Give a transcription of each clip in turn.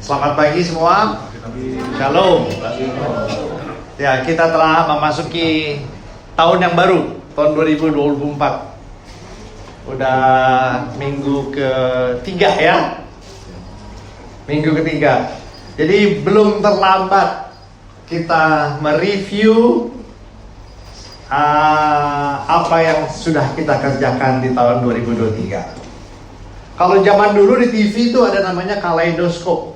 Selamat pagi semua. Shalom. Ya, kita telah memasuki tahun yang baru, tahun 2024. Udah minggu ketiga ya. Minggu ketiga. Jadi belum terlambat kita mereview apa yang sudah kita kerjakan di tahun 2023. Kalau zaman dulu di TV itu ada namanya kaleidoskop.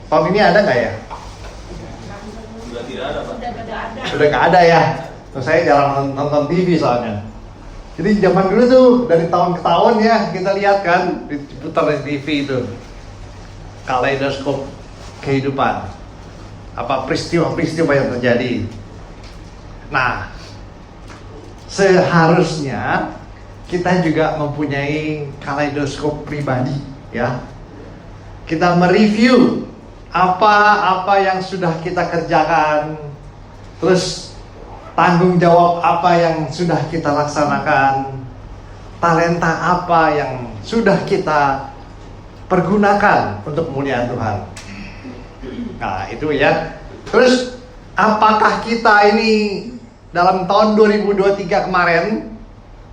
Tahun ini ada nggak ya? Sudah tidak ada, Pak. Sudah nggak ada ya. Terus saya jarang nonton TV soalnya. Jadi zaman dulu tuh dari tahun ke tahun ya kita lihat kan diputar di TV itu kaleidoskop kehidupan. Apa peristiwa-peristiwa yang terjadi. Nah, seharusnya kita juga mempunyai kaleidoskop pribadi ya. Kita mereview apa yang sudah kita kerjakan, terus tanggung jawab apa yang sudah kita laksanakan, talenta apa yang sudah kita pergunakan untuk kemuliaan Tuhan. Nah itu ya. Terus apakah kita ini dalam tahun 2023 kemarin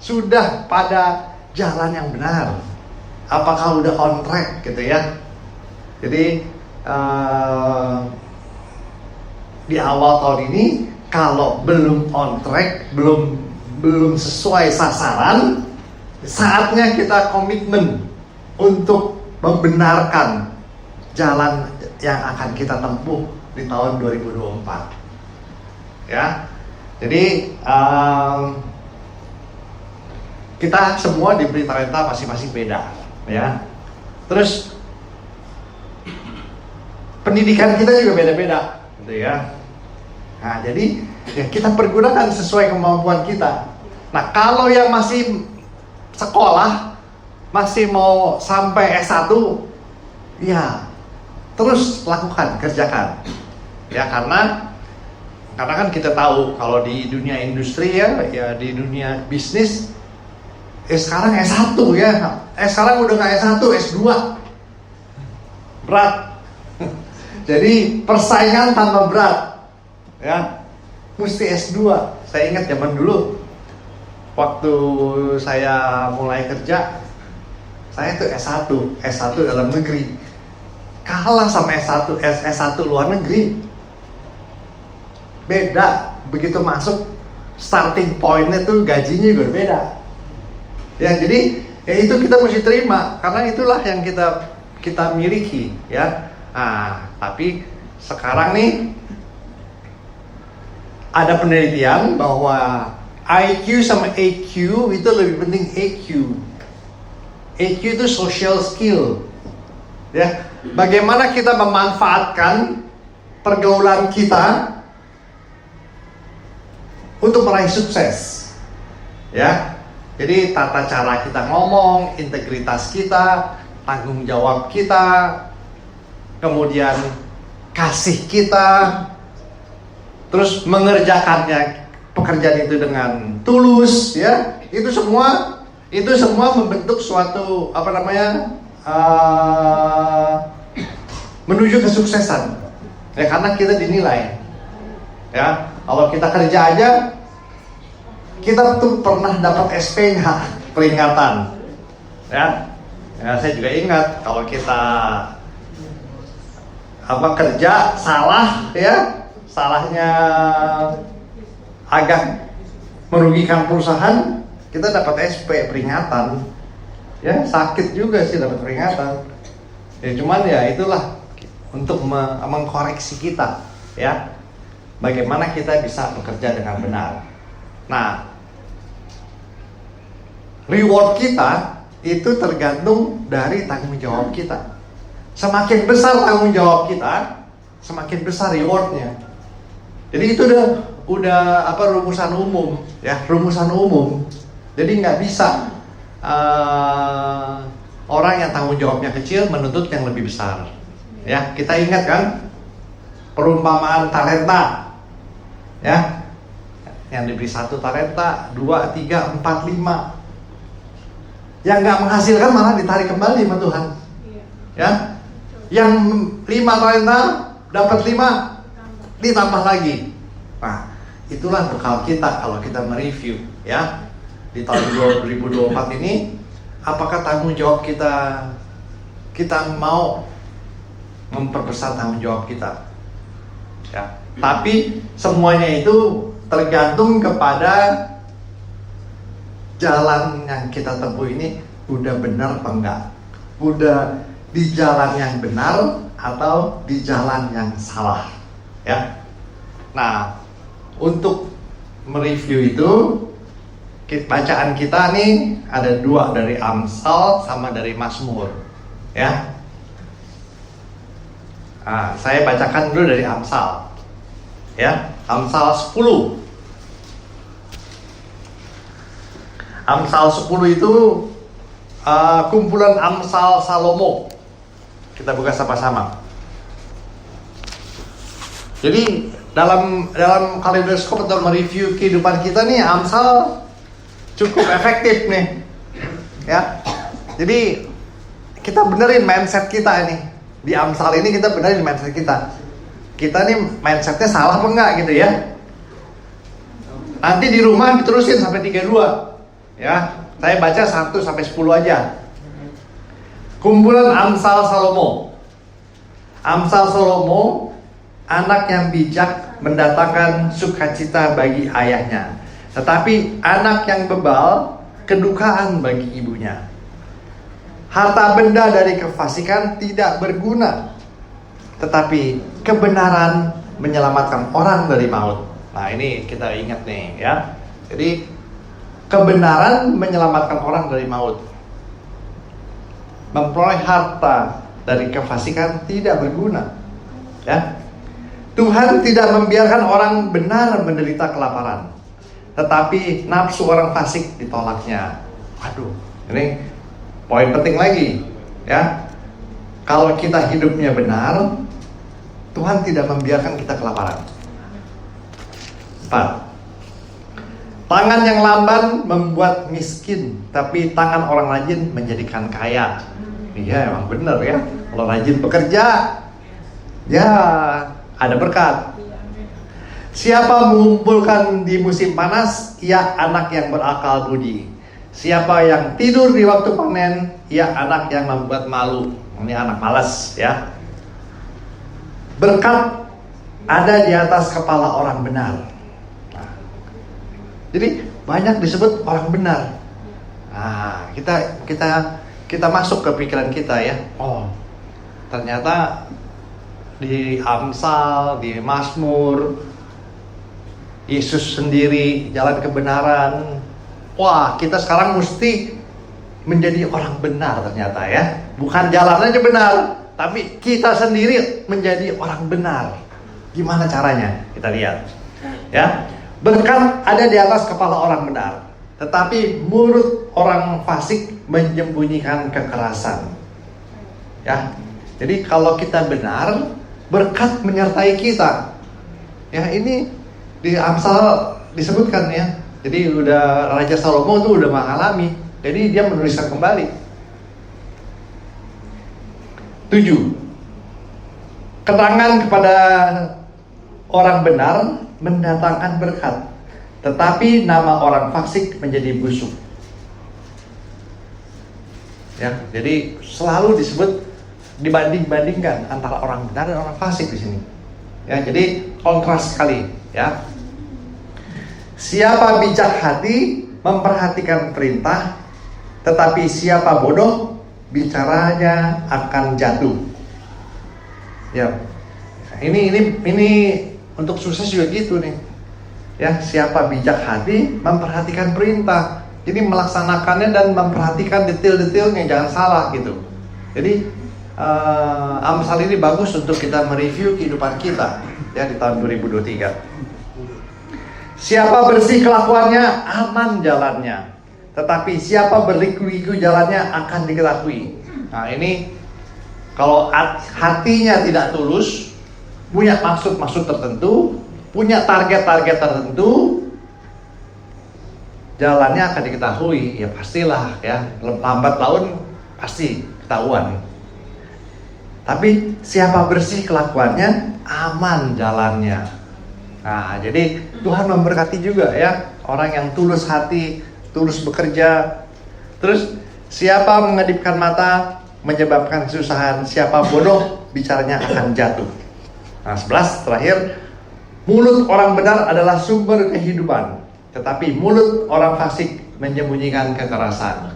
sudah pada jalan yang benar? Apakah udah on track gitu ya? Jadi di awal tahun ini kalau belum on track, belum sesuai sasaran, saatnya kita komitmen untuk membenarkan jalan yang akan kita tempuh di tahun 2024. Ya. Jadi kita semua diberi talenta masing-masing beda, ya. Terus pendidikan kita juga beda-beda, gitu ya. Nah, jadi ya kita pergunakan sesuai kemampuan kita. Nah, kalau yang masih sekolah, masih mau sampai S1, ya terus lakukan, kerjakan. Ya karena kan kita tahu kalau di dunia industri ya di dunia bisnis sekarang S1 ya. Sekarang udah nggak S1, S2. Berat. Jadi persaingan tambah berat. Ya. Mesti S2. Saya ingat zaman dulu waktu saya mulai kerja, saya tuh S1 dalam negeri. Kalah sama S1 luar negeri. Beda. Begitu masuk starting point-nya tuh gajinya juga beda. Ya, jadi ya itu kita mesti terima karena itulah yang kita miliki, ya. Nah, tapi sekarang nih ada penelitian bahwa IQ sama EQ itu lebih penting EQ. EQ itu social skill. Ya, bagaimana kita memanfaatkan pergaulan kita untuk meraih sukses. Ya. Jadi tata cara kita ngomong, integritas kita, tanggung jawab kita, kemudian kasih kita, terus mengerjakannya pekerjaan itu dengan tulus, ya. Itu semua membentuk suatu menuju kesuksesan. Ya karena kita dinilai. Ya, kalau kita kerja aja kita tuh pernah dapat SP-nya, peringatan. Ya, saya juga ingat kalau kita kerja salah, ya, salahnya agak merugikan perusahaan, kita dapat SP, peringatan. Ya, sakit juga sih dapat peringatan. Ya, cuman ya itulah untuk mengkoreksi kita, ya. Bagaimana kita bisa bekerja dengan benar. Nah, reward kita itu tergantung dari tanggung jawab kita. Semakin besar tanggung jawab kita, semakin besar rewardnya. Jadi itu udah rumusan umum, ya, rumusan umum. Jadi nggak bisa orang yang tanggung jawabnya kecil menuntut yang lebih besar. Ya, kita ingat kan perumpamaan talenta, ya, yang diberi 1 talenta, 2, 3, 4, 5. Yang nggak menghasilkan malah ditarik kembali sama Tuhan. Ya, Yang 5 talenta dapat 5 ditambah lagi. Nah, itulah bekal kita kalau kita mereview ya. Di tahun 2024 ini, apakah tanggung jawab kita mau memperbesar tanggung jawab kita? Ya. Tapi semuanya itu tergantung kepada jalan yang kita tempuh ini udah benar apa enggak, udah di jalan yang benar atau di jalan yang salah, ya. Nah, untuk mereview itu, bacaan kita nih ada 2 dari Amsal sama dari Mazmur, ya. Nah, saya bacakan dulu dari Amsal, ya. Amsal 10. Amsal 10 itu kumpulan Amsal Salomo. Kita buka sama-sama. Jadi dalam kaleidoskop atau mereview kehidupan kita nih, Amsal cukup efektif nih, ya. Jadi kita benerin mindset kita ini. Di Amsal ini kita benerin mindset kita. Kita nih mindsetnya salah apa enggak gitu ya. Nanti di rumah diterusin sampai 32. Ya, saya baca 1 sampai 10 aja. Kumpulan Amsal Salomo. Amsal Salomo, anak yang bijak mendatangkan sukacita bagi ayahnya, tetapi anak yang bebal kedukaan bagi ibunya. Harta benda dari kefasikan tidak berguna, tetapi kebenaran menyelamatkan orang dari maut. Nah, ini kita ingat nih ya. Jadi kebenaran menyelamatkan orang dari maut. Memperoleh harta dari kefasikan tidak berguna, ya. Tuhan tidak membiarkan orang benar menderita kelaparan, tetapi nafsu orang fasik ditolaknya. Waduh, ini poin penting lagi, ya. Kalau kita hidupnya benar, Tuhan tidak membiarkan kita kelaparan. 4. Tangan yang lamban membuat miskin, tapi tangan orang rajin menjadikan kaya. Iya, emang benar ya. Kalau rajin bekerja, ya ada berkat. Siapa mengumpulkan di musim panas, ia anak yang berakal budi. Siapa yang tidur di waktu panen, ia anak yang membuat malu. Ini anak malas ya. Berkat ada di atas kepala orang benar. Nah, jadi banyak disebut orang benar. Nah, kita masuk ke pikiran kita ya. Oh, ternyata di Amsal, di Mazmur, Yesus sendiri jalan kebenaran. Wah, kita sekarang mesti menjadi orang benar ternyata ya. Bukan jalannya benar, tapi kita sendiri menjadi orang benar. Gimana caranya? Kita lihat. Ya. Berkat ada di atas kepala orang benar, tetapi mulut orang fasik menyembunyikan kekerasan. Ya. Jadi kalau kita benar, berkat menyertai kita. Ya, ini di Amsal disebutkan ya. Jadi udah Raja Salomo itu udah mengalami. Jadi dia menuliskan kembali. 7. Keterangan kepada orang benar mendatangkan berkat, tetapi nama orang fasik menjadi busuk. Ya, jadi selalu disebut dibanding-bandingkan antara orang benar dan orang fasik di sini. Ya, jadi kontras sekali, ya. Siapa bijak hati memperhatikan perintah, tetapi siapa bodoh bicaranya akan jatuh. Ya. Ini untuk sukses juga gitu nih. Ya, siapa bijak hati memperhatikan perintah. Jadi melaksanakannya dan memperhatikan detail-detailnya, jangan salah gitu. Jadi Amsal ini bagus untuk kita mereview kehidupan kita ya di tahun 2023. Siapa bersih kelakuannya aman jalannya, tetapi siapa berliku-liku jalannya akan diketahui. Nah, ini kalau hatinya tidak tulus, punya maksud-maksud tertentu, punya target-target tertentu, jalannya akan diketahui. Ya pastilah ya, lambat laun pasti ketahuan. Tapi siapa bersih kelakuannya, aman jalannya. Nah, jadi Tuhan memberkati juga ya orang yang tulus hati, tulus bekerja. Terus siapa mengedipkan mata menyebabkan kesusahan, siapa bodoh bicaranya akan jatuh. Nah, 11 terakhir, mulut orang benar adalah sumber kehidupan, tetapi mulut orang fasik menyembunyikan kekerasan.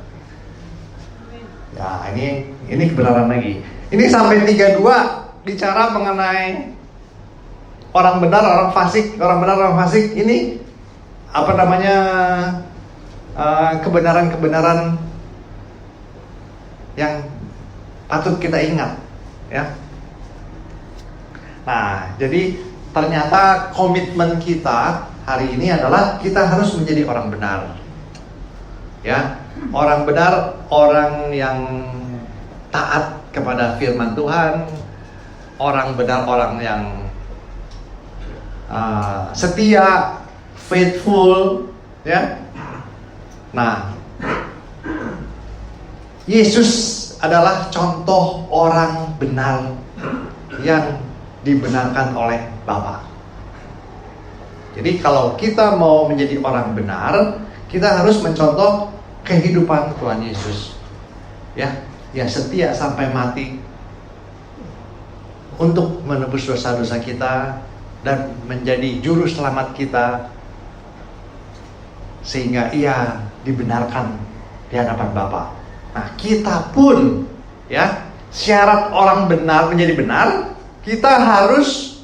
Ya, ini kebenaran lagi. Ini sampai 32 bicara mengenai orang benar, orang fasik, orang benar, orang fasik. Ini apa namanya, kebenaran-kebenaran yang patut kita ingat, ya. Nah, jadi ternyata komitmen kita hari ini adalah kita harus menjadi orang benar, ya. Orang benar, orang yang taat kepada firman Tuhan, orang benar, orang yang setia, faithful, ya. Nah, Yesus adalah contoh orang benar yang dibenarkan oleh Bapa. Jadi kalau kita mau menjadi orang benar, kita harus mencontoh kehidupan Tuhan Yesus, ya, yang setia sampai mati untuk menebus dosa-dosa kita dan menjadi juru selamat kita, sehingga ia dibenarkan di hadapan Bapa. Nah, kita pun, ya, syarat orang benar menjadi benar, kita harus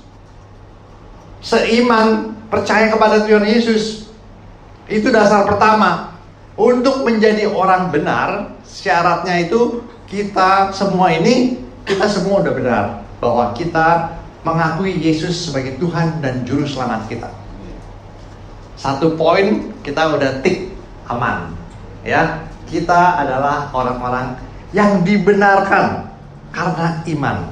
seiman, percaya kepada Tuhan Yesus. Itu dasar pertama. Untuk menjadi orang benar, syaratnya itu kita semua udah benar, bahwa kita mengakui Yesus sebagai Tuhan dan Juru Selamat kita. Satu poin kita udah tik, aman, ya. Kita adalah orang-orang yang dibenarkan karena iman.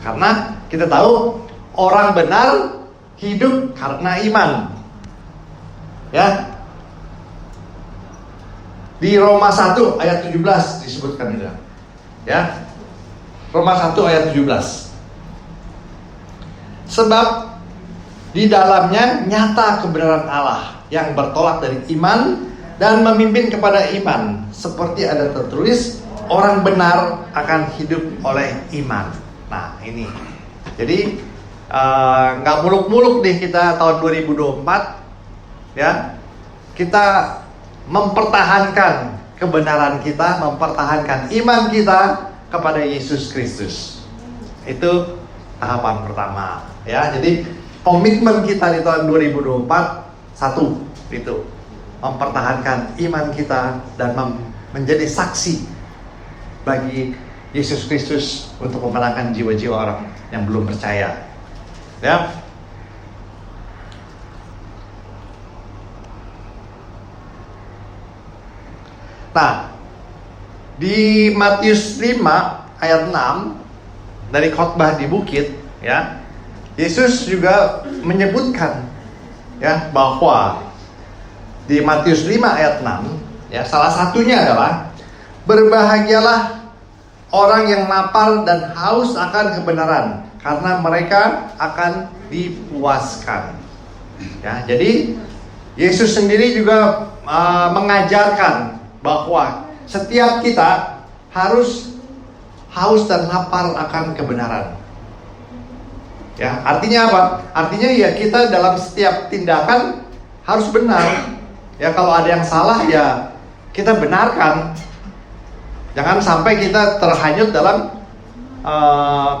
Karena kita tahu orang benar hidup karena iman, ya. Di Roma 1 ayat 17 disebutkan itu, ya. Roma 1 ayat 17. Sebab di dalamnya nyata kebenaran Allah yang bertolak dari iman dan memimpin kepada iman, seperti ada tertulis, orang benar akan hidup oleh iman. Nah, ini. Jadi nggak muluk-muluk deh kita tahun 2024, ya. Kita mempertahankan kebenaran kita, mempertahankan iman kita kepada Yesus Kristus. Itu tahapan pertama, ya. Jadi komitmen kita di tahun 2024 satu, itu mempertahankan iman kita dan menjadi saksi bagi Yesus Kristus untuk memenangkan jiwa-jiwa orang yang belum percaya, ya. Nah, di Matius 5 ayat 6 dari khotbah di bukit, ya, Yesus juga menyebutkan, ya, bahwa di Matius 5 ayat 6, ya, salah satunya adalah berbahagialah orang yang lapar dan haus akan kebenaran, karena mereka akan dipuaskan. Ya, jadi Yesus sendiri juga mengajarkan bahwa setiap kita harus haus dan lapar akan kebenaran. Ya, artinya apa? Artinya ya kita dalam setiap tindakan harus benar. Ya, kalau ada yang salah ya kita benarkan. Jangan sampai kita terhanyut dalam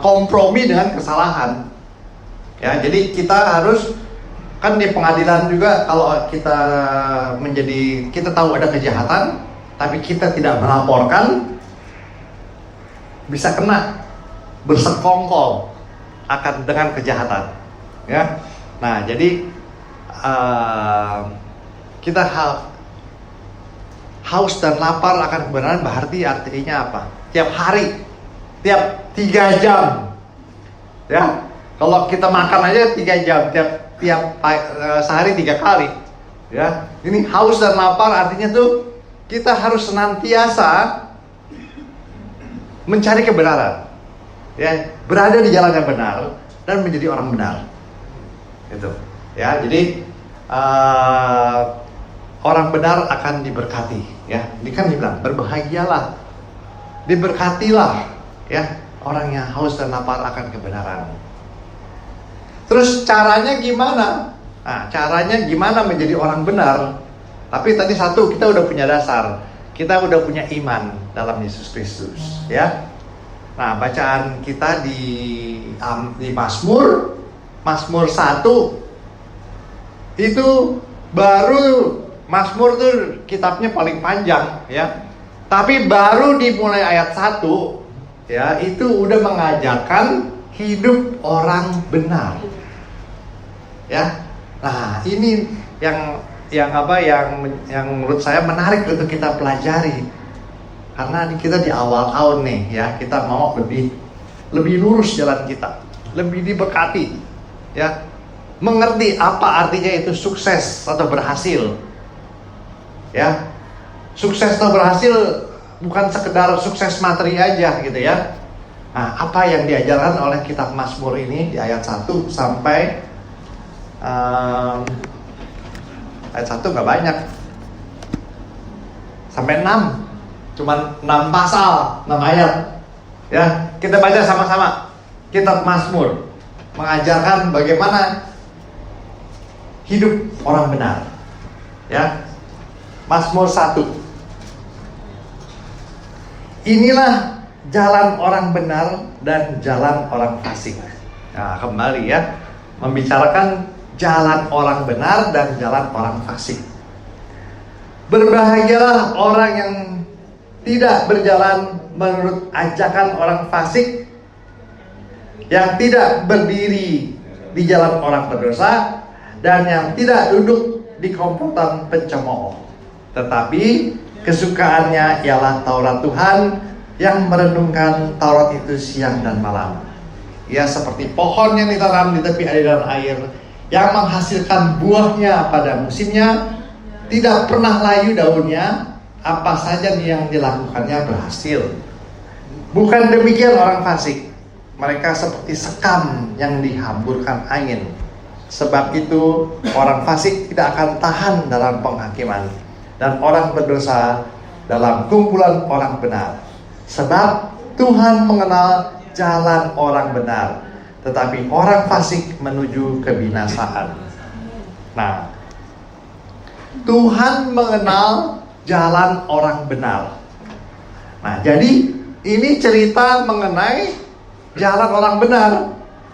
kompromi dengan kesalahan. Ya, jadi kita harus, kan di pengadilan juga, kalau kita tahu ada kejahatan tapi kita tidak melaporkan, bisa kena bersekongkol akan dengan kejahatan, ya. Nah, jadi kita haus dan lapar akan kebenaran, berarti artinya apa? Tiap hari, tiap 3 jam, ya. Kalau kita makan aja 3 jam, tiap sehari 3 kali, ya. Ini haus dan lapar artinya tuh kita harus senantiasa mencari kebenaran. ya, berada di jalan yang benar dan menjadi orang benar. Itu, ya. Jadi orang benar akan diberkati, ya. Ini kan dibilang berbahagialah, diberkatilah, ya, orang yang haus dan lapar akan kebenaran. Terus caranya gimana? Nah, caranya gimana menjadi orang benar? Tapi tadi satu, kita udah punya dasar, kita udah punya iman dalam Yesus Kristus, ya. Nah, bacaan kita di Mazmur 1 itu baru. Mazmur tuh kitabnya paling panjang, ya. Tapi baru dimulai ayat 1, ya, itu udah mengajarkan hidup orang benar. Ya. Nah, ini yang menurut saya menarik untuk kita pelajari. Karena kita di awal tahun nih, ya, kita mau lebih lurus jalan kita, lebih diberkati, ya. Mengerti apa artinya itu sukses atau berhasil. Ya, sukses atau berhasil bukan sekedar sukses materi aja gitu, ya. Nah, apa yang diajarkan oleh kitab Mazmur ini di ayat 1 sampai ayat 1 nggak banyak, sampai 6, cuman 6 pasal, 6 ayat, ya. Kita baca sama-sama. Kitab Mazmur mengajarkan bagaimana hidup orang benar, ya. Mazmur 1. Inilah jalan orang benar dan jalan orang fasik. Nah, kembali, ya, membicarakan jalan orang benar dan jalan orang fasik. Berbahagialah orang yang tidak berjalan menurut ajakan orang fasik, yang tidak berdiri di jalan orang berdosa, dan yang tidak duduk di kompotan pencemooh. Tetapi kesukaannya ialah Taurat Tuhan, yang merenungkan Taurat itu siang dan malam. Ia seperti pohon yang ditanam di tepi aliran air, yang menghasilkan buahnya pada musimnya, tidak pernah layu daunnya, apa saja yang dilakukannya berhasil. Bukan demikian orang fasik, mereka seperti sekam yang dihamburkan angin. Sebab itu orang fasik tidak akan tahan dalam penghakiman, dan orang berdosa dalam kumpulan orang benar. Sebab Tuhan mengenal jalan orang benar, tetapi orang fasik menuju kebinasaan. Nah, Tuhan mengenal jalan orang benar. Nah, jadi ini cerita mengenai jalan orang benar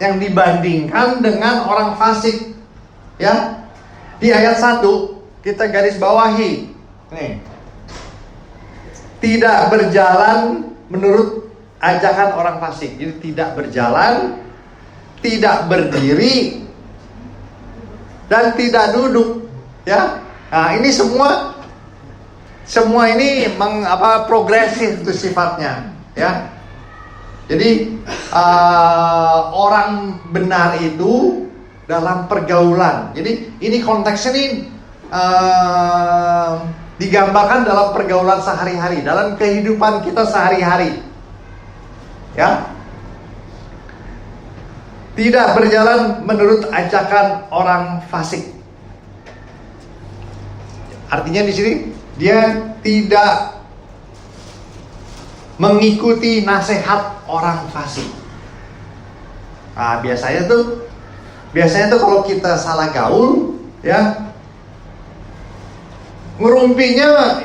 yang dibandingkan dengan orang fasik, ya. Di ayat 1 kita garis bawahi nih, tidak berjalan menurut ajakan orang fasik. Jadi tidak berjalan, tidak berdiri, dan tidak duduk, ya. Nah, ini semua ini progresif itu sifatnya, ya. Jadi orang benar itu dalam pergaulan. Jadi ini konteksnya nih digambarkan dalam pergaulan sehari-hari, dalam kehidupan kita sehari-hari, ya. Tidak berjalan menurut ajakan orang fasik. Artinya di sini dia tidak mengikuti nasihat orang fasik. Nah, biasanya tuh kalau kita salah gaul, ya, ngerumpinya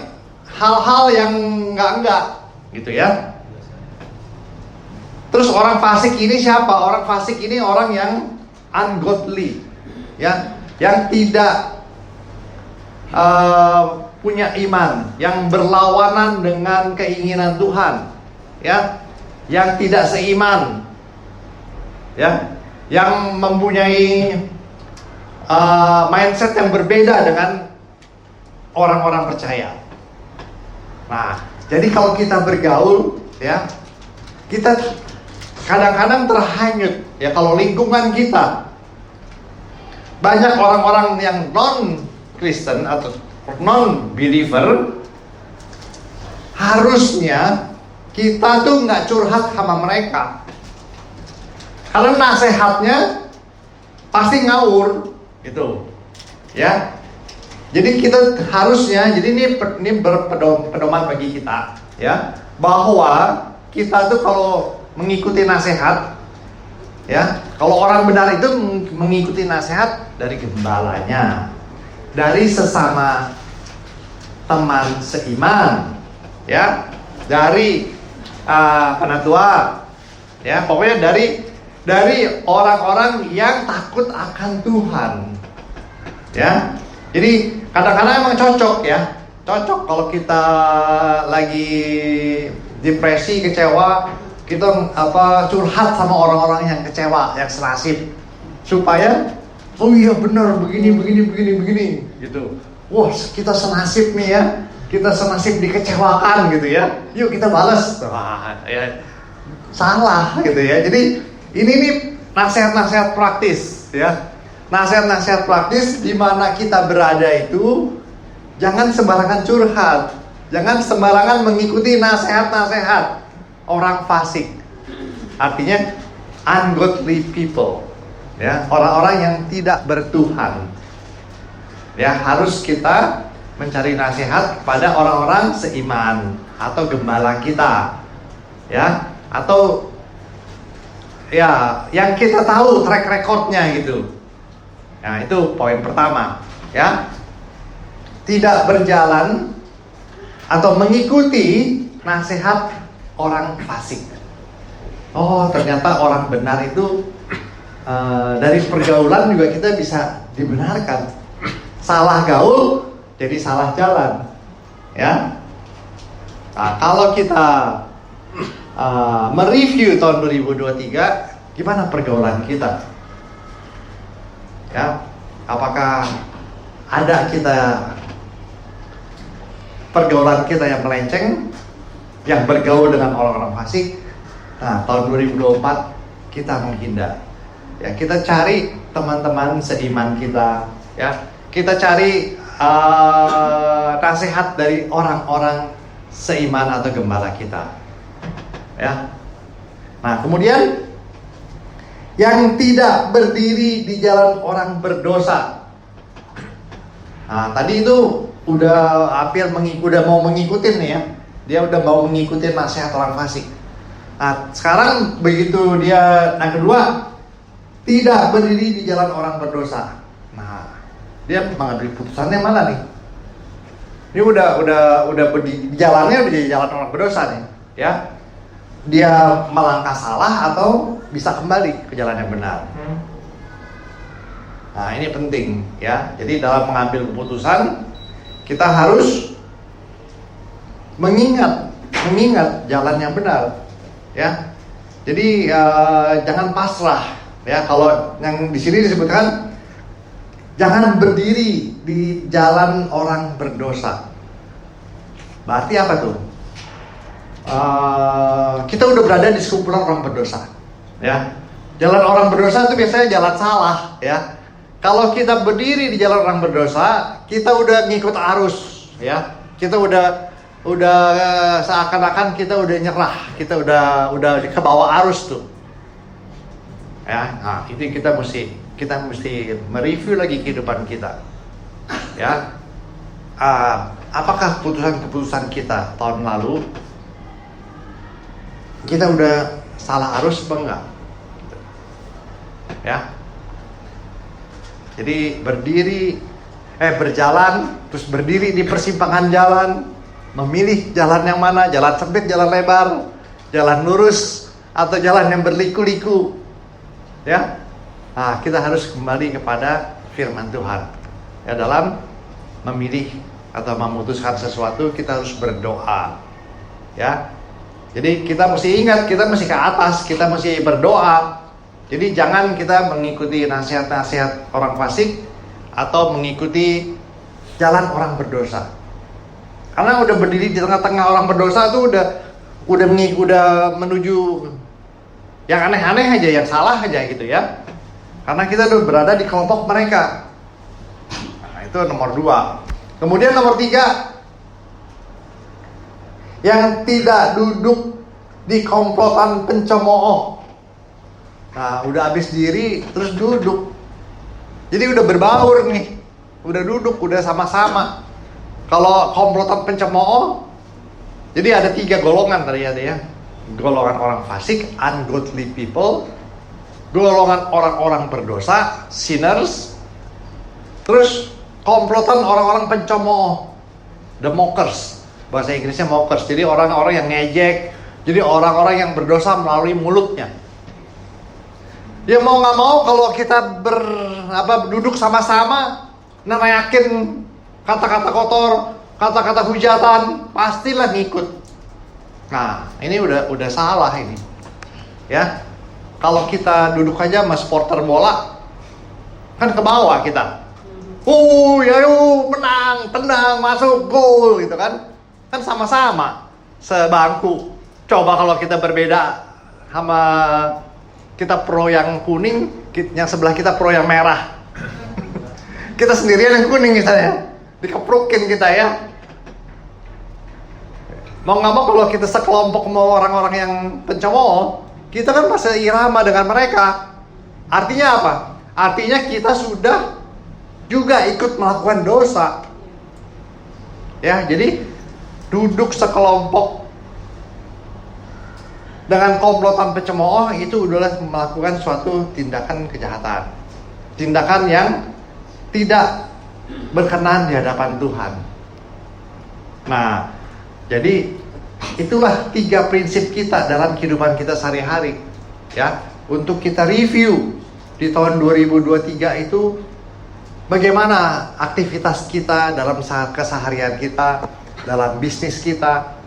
hal-hal yang enggak gitu, ya. Terus orang fasik ini siapa? Orang fasik ini orang yang ungodly, ya, yang tidak punya iman, yang berlawanan dengan keinginan Tuhan, ya, yang tidak seiman, ya, yang mempunyai mindset yang berbeda dengan orang-orang percaya. Nah, jadi kalau kita bergaul, ya, kita kadang-kadang terhanyut, ya, kalau lingkungan kita banyak orang-orang yang non-Kristen atau non-believer, harusnya kita tuh nggak curhat sama mereka, Karena nasihatnya pasti ngawur, gitu. Ya. Jadi kita harusnya, jadi ini berpedoman bagi kita, ya, bahwa kita tuh kalau mengikuti nasihat, ya, kalau orang benar itu mengikuti nasihat dari gembalanya, dari sesama teman seiman, ya, dari penatua, ya, pokoknya dari orang-orang yang takut akan Tuhan, ya. Jadi kadang-kadang emang cocok, ya, cocok kalau kita lagi depresi, kecewa, kita curhat sama orang-orang yang kecewa, yang senasib, supaya oh iya benar begini gitu. Wah, kita senasib nih, ya, kita senasib dikecewakan gitu, ya. Yuk kita balas. Wah, ya, salah gitu, ya. Jadi ini nih nasihat-nasihat praktis, ya. Nasihat-nasihat praktis di mana kita berada itu jangan sembarangan curhat, jangan sembarangan mengikuti nasihat-nasihat orang fasik. Artinya ungodly people, ya, orang-orang yang tidak bertuhan. Ya, harus kita mencari nasihat kepada orang-orang seiman atau gembala kita, ya, atau ya yang kita tahu track recordnya gitu. Nah, itu poin pertama, ya. Tidak berjalan atau mengikuti nasihat orang fasik. Oh, ternyata orang benar itu dari pergaulan juga kita bisa dibenarkan. Salah gaul jadi salah jalan, ya. Nah, kalau kita mereview tahun 2023, gimana pergaulan kita? Ya, apakah ada pergaulan kita yang melenceng, yang bergaul dengan orang-orang fasik? Nah, tahun 2024 kita menghindar. Ya, kita cari teman-teman seiman kita, ya. Kita cari nasihat dari orang-orang seiman atau gembala kita. Ya. Nah, kemudian yang tidak berdiri di jalan orang berdosa. Nah, tadi itu udah hampir mau mengikutin nih, ya. Dia udah mau mengikutin nasihat orang fasik. Nah, sekarang begitu dia, yang kedua, tidak berdiri di jalan orang berdosa. Nah, dia mengambil putusannya mana nih? Ini udah di jalannya udah jadi jalan orang berdosa nih, ya. Dia melangkah salah atau bisa kembali ke jalan yang benar. Nah, ini penting, ya. Jadi dalam mengambil keputusan kita harus mengingat jalan yang benar, ya. Jadi jangan pasrah, ya. Kalau yang di sini disebutkan jangan berdiri di jalan orang berdosa. Berarti apa tuh? Kita udah berada di sekumpulan orang berdosa, ya. Jalan orang berdosa itu biasanya jalan salah, ya. Kalau kita berdiri di jalan orang berdosa, kita udah ngikut arus, ya. Kita udah seakan-akan kita udah nyerah, kita udah ke bawah arus tuh, ya. Nah, itu kita mesti mereview lagi kehidupan kita, ya. Apakah keputusan kita tahun lalu kita udah salah arus apa enggak? Ya. Jadi berjalan, terus berdiri di persimpangan jalan, memilih jalan yang mana, jalan sempit, jalan lebar, jalan lurus, atau jalan yang berliku-liku, ya. Nah, kita harus kembali kepada firman Tuhan, ya. Dalam memilih atau memutuskan sesuatu, kita harus berdoa, ya. Jadi kita mesti ingat, kita mesti ke atas, kita mesti berdoa. Jadi jangan kita mengikuti nasihat-nasihat orang fasik atau mengikuti jalan orang berdosa. Karena udah berdiri di tengah-tengah orang berdosa tuh udah menuju yang aneh-aneh aja, yang salah aja gitu, ya. Karena kita udah berada di kelompok mereka. Nah, itu nomor 2. Kemudian nomor 3, yang tidak duduk di komplotan pencemooh. Nah, udah habis diri, terus duduk. Jadi udah berbaur nih. Udah duduk, udah sama-sama. Kalau komplotan pencemooh, jadi ada 3 golongan tadi ada ya. Golongan orang fasik, ungodly people. Golongan orang-orang berdosa, sinners. Terus komplotan orang-orang pencemooh, the mockers. Bahasa Inggrisnya mockers. Jadi orang-orang yang ngejek. Jadi orang-orang yang berdosa melalui mulutnya. Ya mau nggak mau kalau kita duduk sama-sama, nerayakin kata-kata kotor, kata-kata hujatan, pastilah ngikut. Nah, ini udah salah ini. Ya. Kalau kita duduk aja sama supporter bola, kan ke bawah kita. Ya menang, tendang, masuk, gol gitu kan. Kan sama-sama sebangku. Coba kalau kita berbeda sama kita pro yang kuning, yang sebelah kita pro yang merah. Kita sendirian yang kuning misalnya, dikeprukin kita ya. Mau nggak mau kalau kita sekelompok sama orang-orang yang pencemooh, kita kan masih irama dengan mereka. Artinya apa? Artinya kita sudah juga ikut melakukan dosa. Ya, jadi duduk sekelompok dengan komplotan pencemooh itu adalah melakukan suatu tindakan kejahatan. Tindakan yang tidak berkenan di hadapan Tuhan. Nah, jadi itulah 3 prinsip kita dalam kehidupan kita sehari-hari. Ya, untuk kita review di tahun 2023 itu bagaimana aktivitas kita dalam keseharian kita, dalam bisnis kita.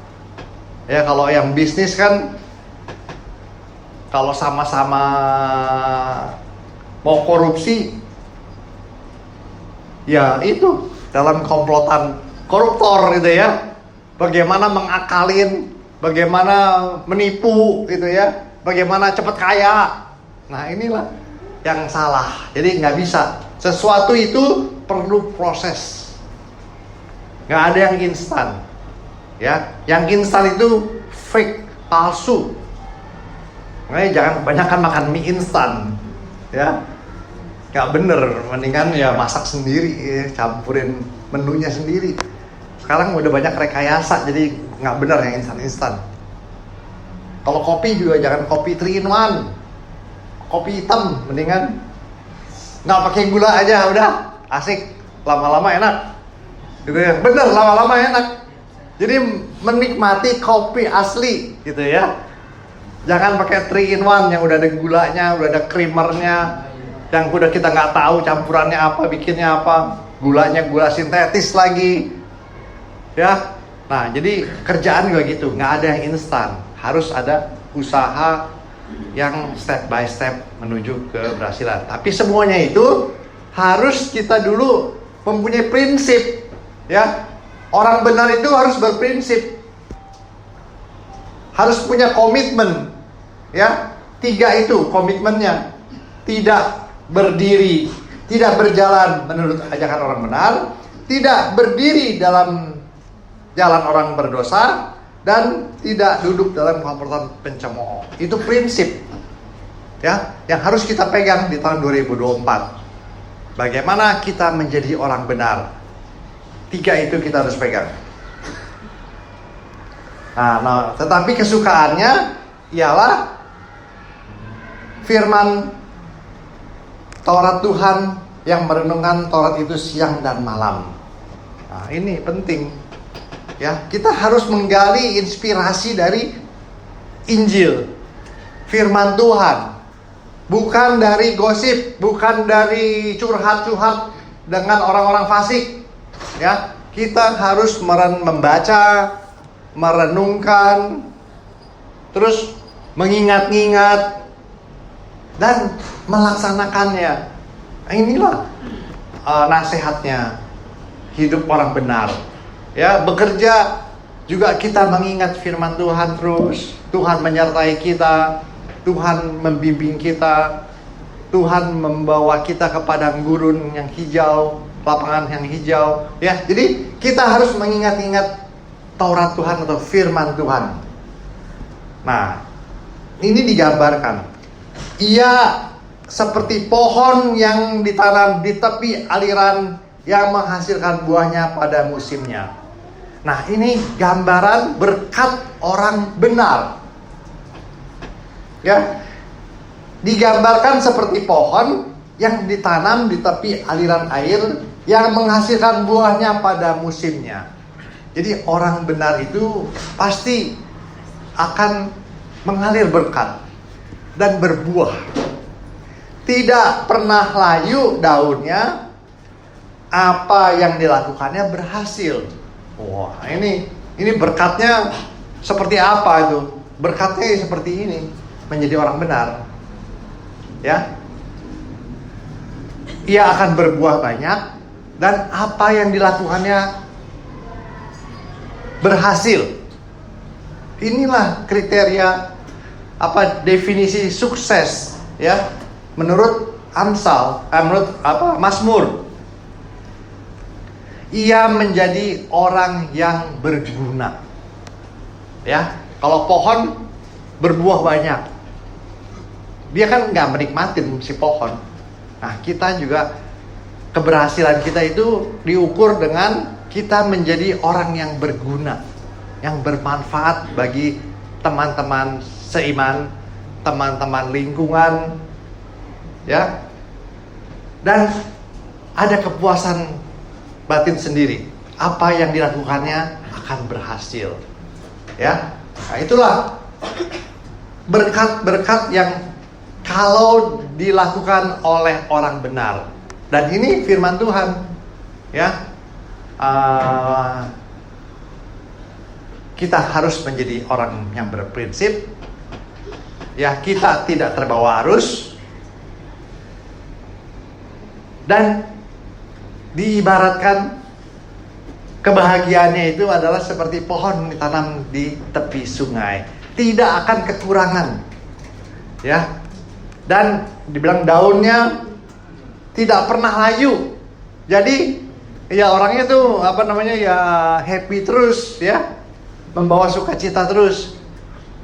Ya, kalau yang bisnis kan kalau sama-sama mau korupsi, ya itu dalam komplotan koruptor gitu ya. Bagaimana mengakalin, bagaimana menipu gitu ya, bagaimana cepat kaya. Nah, inilah yang salah. Jadi nggak bisa. Sesuatu itu perlu proses. Nggak ada yang instan. Ya, yang instan itu fake, palsu. Makanya jangan kebanyakan makan mie instan. Ya, nggak bener. Mendingan ya masak sendiri, ya, campurin menunya sendiri. Sekarang udah banyak rekayasa, jadi nggak benar yang instan-instan. Kalau kopi juga jangan kopi 3 in 1. Kopi hitam, mendingan nggak pakai gula aja, udah asik, lama-lama enak. Gitu ya, bener lama-lama enak. Jadi menikmati kopi asli, gitu ya. Jangan pakai 3 in 1 yang udah ada gulanya, udah ada creamernya, yang udah kita nggak tahu campurannya apa, bikinnya apa, gulanya gula sintetis lagi. Ya, nah jadi kerjaan juga gitu, nggak ada yang instan, harus ada usaha yang step by step menuju keberhasilan. Tapi semuanya itu harus kita dulu mempunyai prinsip, ya. Orang benar itu harus berprinsip, harus punya komitmen, ya. 3 itu komitmennya, tidak berdiri, tidak berjalan menurut ajakan orang benar, tidak berdiri dalam jalan orang berdosa, dan tidak duduk dalam komplotan pencemooh. Itu prinsip, ya, yang harus kita pegang di tahun 2024. Bagaimana kita menjadi orang benar? 3 itu kita harus pegang. Nah, tetapi kesukaannya ialah firman Taurat Tuhan yang merenungkan Taurat itu siang dan malam. Nah, ini penting. Ya, kita harus menggali inspirasi dari Injil, firman Tuhan. Bukan dari gosip, bukan dari curhat-curhat dengan orang-orang fasik. Ya, kita harus membaca, merenungkan, terus mengingat-ingat dan melaksanakannya. Inilah nasihatnya hidup orang benar. Ya, bekerja juga kita mengingat firman Tuhan terus. Tuhan menyertai kita, Tuhan membimbing kita, Tuhan membawa kita ke padang gurun yang hijau, lapangan yang hijau. Ya, jadi kita harus mengingat-ingat Taurat Tuhan atau firman Tuhan. Nah, ini digambarkan. Ia seperti pohon yang ditanam di tepi aliran yang menghasilkan buahnya pada musimnya. Nah, ini gambaran berkat orang benar. Ya. Digambarkan seperti pohon yang ditanam di tepi aliran air yang menghasilkan buahnya pada musimnya. Jadi orang benar itu pasti akan mengalir berkat dan berbuah. Tidak pernah layu daunnya, apa yang dilakukannya berhasil. Wah, ini berkatnya seperti apa itu? Berkatnya seperti ini, menjadi orang benar. Ya. Ia akan berbuah banyak dan apa yang dilakukannya berhasil. Inilah kriteria definisi sukses, ya. Menurut Mazmur. Ia menjadi orang yang berguna. Ya, kalau pohon berbuah banyak, dia kan nggak menikmatin si pohon. Nah, kita juga keberhasilan kita itu diukur dengan kita menjadi orang yang berguna, yang bermanfaat bagi teman-teman seiman, teman-teman lingkungan, ya. Dan ada kepuasan batin sendiri. Apa yang dilakukannya akan berhasil. Ya. Nah, itulah berkat-berkat yang kalau dilakukan oleh orang benar. Dan ini firman Tuhan, ya. Kita harus menjadi orang yang berprinsip. Ya, kita tidak terbawa arus. Dan diibaratkan kebahagiaannya itu adalah seperti pohon ditanam di tepi sungai, tidak akan kekurangan, ya. Dan dibilang daunnya tidak pernah layu. Jadi ya orangnya tuh happy terus, ya, membawa sukacita terus,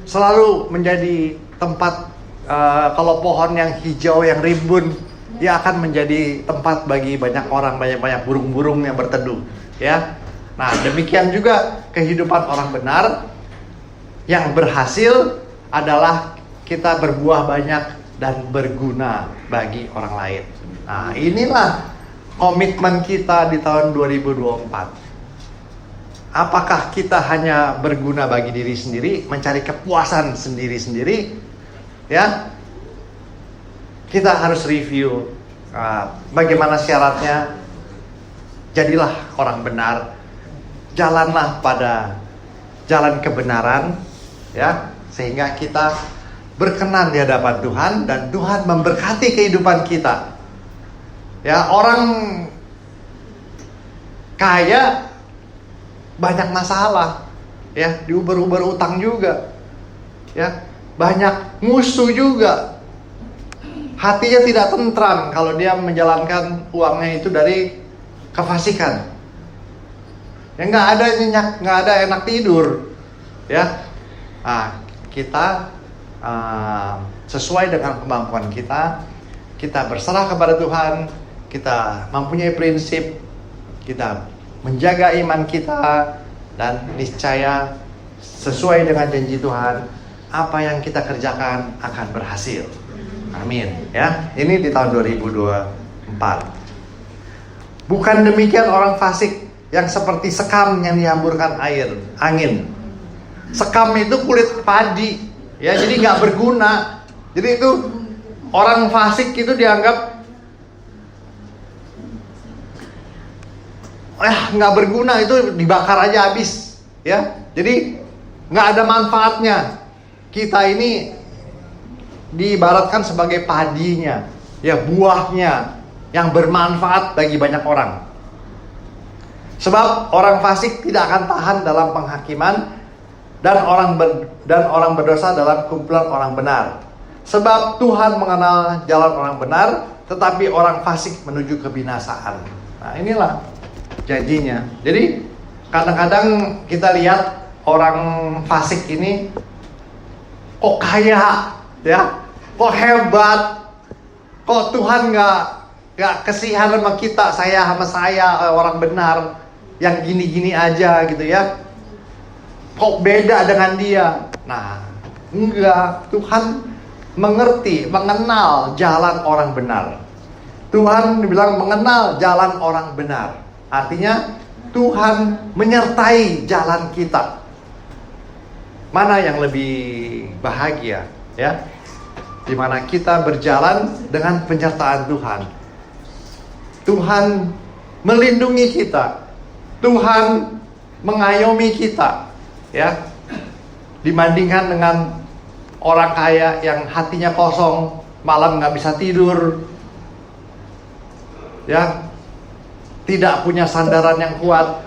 selalu menjadi tempat. Kalau pohon yang hijau yang rimbun, dia akan menjadi tempat bagi banyak orang, banyak burung-burung yang berteduh, ya. Nah, demikian juga kehidupan orang benar yang berhasil adalah kita berbuah banyak dan berguna bagi orang lain. Nah, inilah komitmen kita di tahun 2024. Apakah kita hanya berguna bagi diri sendiri, mencari kepuasan sendiri-sendiri, ya? Kita harus review bagaimana syaratnya. Jadilah orang benar, jalanlah pada jalan kebenaran, ya, sehingga kita berkenan di hadapan Tuhan dan Tuhan memberkati kehidupan kita. Ya, orang kaya banyak masalah, ya, diuber-uber utang juga, ya, banyak musuh juga. Hatinya tidak tentram kalau dia menjalankan uangnya itu dari kefasikan. Ya, nggak ada nyenyak, nggak ada enak tidur, ya. Nah, kita sesuai dengan kemampuan kita berserah kepada Tuhan, kita mempunyai prinsip, kita menjaga iman kita, dan niscaya sesuai dengan janji Tuhan, apa yang kita kerjakan akan berhasil. Amin, ya. Ini di tahun 2024. Bukan demikian orang fasik yang seperti sekam yang dihamburkan angin. Sekam itu kulit padi, ya, jadi nggak berguna. Jadi itu orang fasik itu dianggap nggak berguna, itu dibakar aja habis, ya. Jadi nggak ada manfaatnya. Kita ini diibaratkan sebagai padinya, ya, buahnya yang bermanfaat bagi banyak orang. Sebab orang fasik tidak akan tahan dalam penghakiman, dan orang berdosa dalam kumpulan orang benar. Sebab Tuhan mengenal jalan orang benar, tetapi orang fasik menuju kebinasaan. Nah, inilah janjinya. Jadi kadang-kadang kita lihat orang fasik ini kok kaya, ya, kok hebat, kok Tuhan nggak kasihan sama kita, sama saya orang benar yang gini-gini aja gitu ya. Kok beda dengan dia? Nah, enggak. Tuhan mengerti, mengenal jalan orang benar. Tuhan bilang mengenal jalan orang benar. Artinya Tuhan menyertai jalan kita. Mana yang lebih bahagia, ya? Di mana kita berjalan dengan penyertaan Tuhan. Tuhan melindungi kita. Tuhan mengayomi kita, ya. Dibandingkan dengan orang kaya yang hatinya kosong, malam nggak bisa tidur, ya, tidak punya sandaran yang kuat.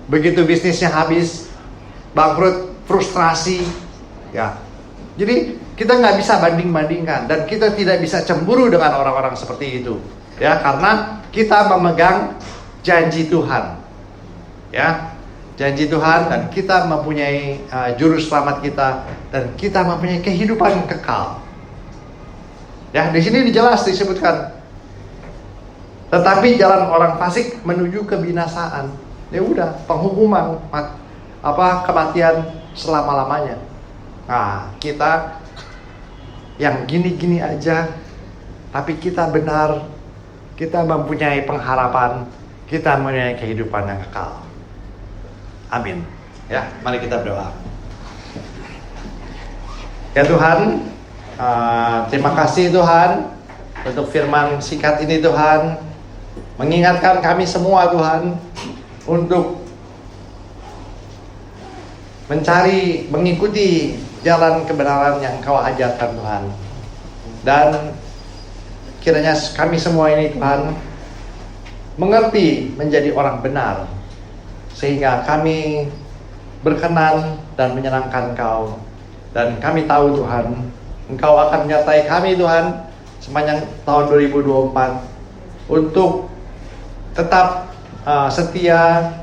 Begitu bisnisnya habis, bangkrut, frustrasi, ya. Jadi kita nggak bisa banding-bandingkan dan kita tidak bisa cemburu dengan orang-orang seperti itu, ya, karena kita memegang janji Tuhan, ya, janji Tuhan, dan kita mempunyai juru selamat kita, dan kita mempunyai kehidupan kekal. Ya, di sini jelas disebutkan. Tetapi jalan orang fasik menuju kebinasaan. Ya udah, penghukuman, kematian selama-lamanya. Nah, kita yang gini-gini aja, tapi kita benar, kita mempunyai pengharapan, kita mempunyai kehidupan yang kekal. Amin. Ya, mari kita berdoa. Ya Tuhan, terima kasih Tuhan untuk firman singkat ini Tuhan, mengingatkan kami semua Tuhan untuk mengikuti jalan kebenaran yang Kau ajarkan Tuhan. Dan kiranya kami semua ini Tuhan mengerti menjadi orang benar, sehingga kami berkenan dan menyenangkan Kau. Dan kami tahu Tuhan, Engkau akan menyertai kami Tuhan sepanjang tahun 2024 untuk tetap setia,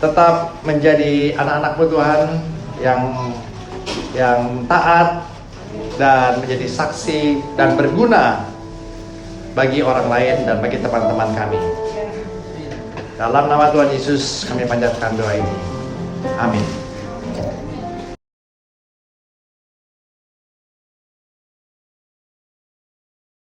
tetap menjadi anak-anak-Mu Tuhan yang taat dan menjadi saksi dan berguna bagi orang lain dan bagi teman-teman kami. Dalam nama Tuhan Yesus kami panjatkan doa ini. Amin.